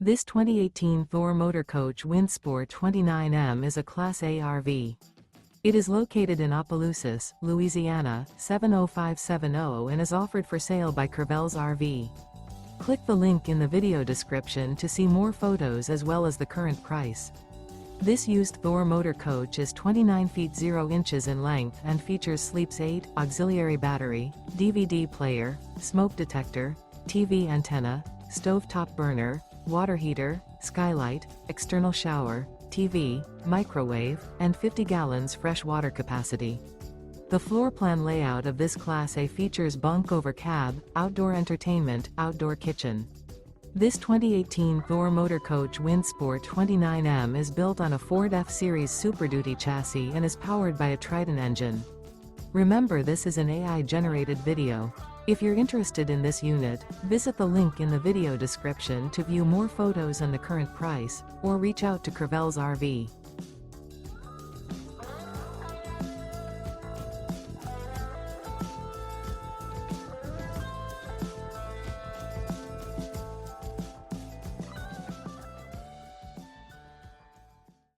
This 2018 Thor Motor Coach Windsport 29M is a Class A RV. It is located in Opelousas, Louisiana, 70570 and is offered for sale by Crevel's RV. Click the link in the video description to see more photos as well as the current price. This used Thor motor coach is 29 feet 0 inches in length and features sleeps 8, auxiliary battery, DVD player, smoke detector, TV antenna, stovetop burner, water heater, skylight, external shower, TV, microwave, and 50 gallons fresh water capacity. The floor plan layout of this Class A features bunk over cab, outdoor entertainment, outdoor kitchen. This 2018 Thor Motor Coach Windsport 29M is built on a Ford F-Series Super Duty chassis and is powered by a Triton engine. Remember, this is an AI-generated video. If you're interested in this unit, visit the link in the video description to view more photos and the current price, or reach out to Crevel's RV.